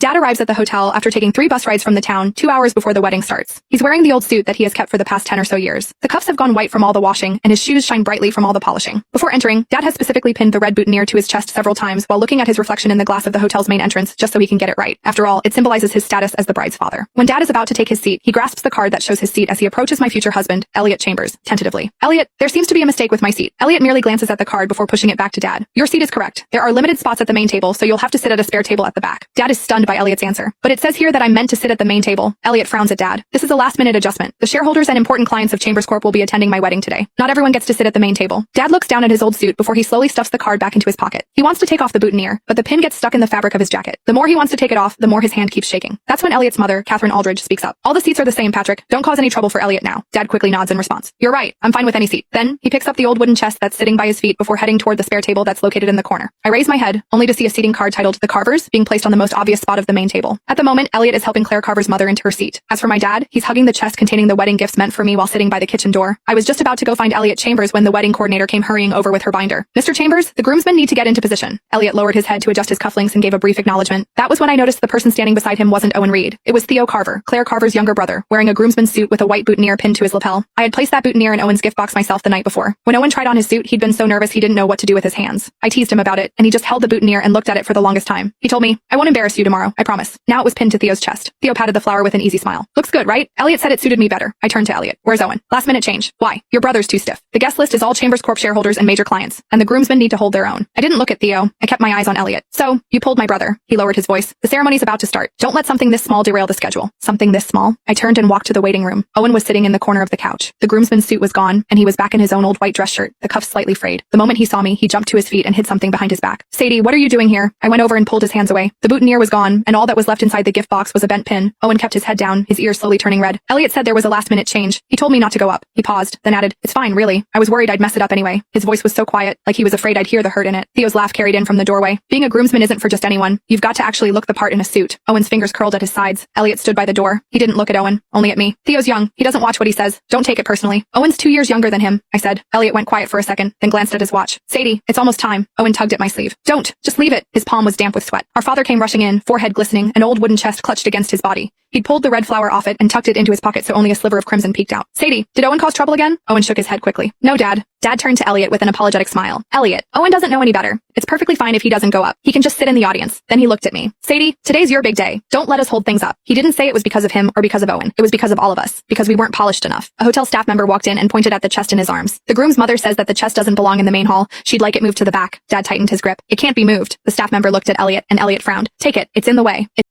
Dad arrives at the hotel after taking 3 bus rides from the town 2 hours before the wedding starts. He's wearing the old suit that he has kept for the past 10 or so years. The cuffs have gone white from all the washing, and his shoes shine brightly from all the polishing. Before entering, Dad has specifically pinned the red boutonniere to his chest several times while looking at his reflection in the glass of the hotel's main entrance just so he can get it right. After all, it symbolizes his status as the bride's father. When Dad is about to take his seat, he grasps the card that shows his seat as he approaches my future husband, Elliot Chambers, tentatively. Elliot, there seems to be a mistake with my seat. Elliot merely glances at the card before pushing it back to Dad. Your seat is correct. There are limited spots at the main table, so you'll have to sit at a spare table at the back. Dad is stunned by Elliot's answer. But it says here that I'm meant to sit at the main table. Elliot frowns at Dad. This is a last-minute adjustment. The shareholders and important clients of Chambers Corp will be attending my wedding today. Not everyone gets to sit at the main table. Dad looks down at his old suit before he slowly stuffs the card back into his pocket. He wants to take off the boutonniere, but the pin gets stuck in the fabric of his jacket. The more he wants to take it off, the more his hand keeps shaking. That's when Elliot's mother, Catherine Aldridge, speaks up. All the seats are the same, Patrick. Don't cause any trouble for Elliot now. Dad quickly nods in response. You're right. I'm fine with any seat. Then, he picks up the old wooden chest that's sitting by his feet before heading toward the spare table that's located in the corner. I raise my head, only to see a seating card titled The Carvers being placed on the most obvious spot of the main table. At the moment, Elliot is helping Claire Carver's mother into her seat. As for my dad, he's hugging the chest containing the wedding gifts meant for me while sitting by the kitchen door. I was just about to go find Elliot Chambers when the wedding coordinator came hurrying over with her binder. Mr. Chambers, the groomsmen need to get into position. Elliot lowered his head to adjust his cufflinks and gave a brief acknowledgement. That was when I noticed the person standing beside him wasn't Owen Reed. It was Theo Carver, Claire Carver's younger brother, wearing a groomsman's suit with a white boutonniere pinned to his lapel. I had placed that boutonniere in Owen's gift box myself the night before. When Owen tried on his suit, he'd been so nervous he didn't know what to do with his hands. I teased him about it, and he just held the boutonniere and looked at it for the longest time. He told me, I won't embarrass you tomorrow, I promise. Now it was pinned to Theo's chest. Theo patted the flower with an easy smile. Looks good, right? Elliot said it suited me better. I turned to Elliot. Where's Owen? Last minute change. Why? Your brother's too stiff. The guest list is all Chambers Corp shareholders and major clients, and the groomsmen need to hold their own. I didn't look at Theo. I kept my eyes on Elliot. So, you pulled my brother. He lowered his voice. The ceremony's about to start. Don't let something this small derail the schedule. Something this small? I turned and walked to the waiting room. Owen was sitting in the corner of the couch. The groomsman's suit was gone, and he was back in his own old white dress shirt, the cuffs slightly frayed. The moment he saw me, he jumped to his feet and hid something behind his back. Sadie, what are you doing here? I went over and pulled his hands away. The boutonniere was gone, and all that was left inside the gift box was a bent pin. Owen kept his head down, his ears slowly turning red. Elliot said there was a last-minute change. He told me not to go up. He paused, then added, it's fine, really. I was worried I'd mess it up anyway. His voice was so quiet, like he was afraid I'd hear the hurt in it. Theo's laugh carried in from the doorway. Being a groomsman isn't for just anyone. You've got to actually look the part in a suit. Owen's fingers curled at his sides. Elliot stood by the door. He didn't look at Owen, only at me. Theo's young. He doesn't watch what he says. Don't take it personally. Owen's 2 years younger than him, I said. Elliot went quiet for a second, then glanced at his watch. Sadie, it's almost time. Owen tugged at my sleeve. Don't. Just leave it. His palm was damp with sweat. Our father came rushing in, forehead glistening, an old wooden chest clutched against his body. He'd pulled the red flower off it and tucked it into his pocket so only a sliver of crimson peeked out. Sadie, did Owen cause trouble again? Owen shook his head quickly. No, Dad. Dad turned to Elliot with an apologetic smile. Elliot, Owen doesn't know any better. It's perfectly fine if he doesn't go up. He can just sit in the audience. Then he looked at me. Sadie, today's your big day. Don't let us hold things up. He didn't say it was because of him or because of Owen. It was because of all of us. Because we weren't polished enough. A hotel staff member walked in and pointed at the chest in his arms. The groom's mother says that the chest doesn't belong in the main hall. She'd like it moved to the back. Dad tightened his grip. It can't be moved. The staff member looked at Elliot, and Elliot frowned. Take it. It's in the way.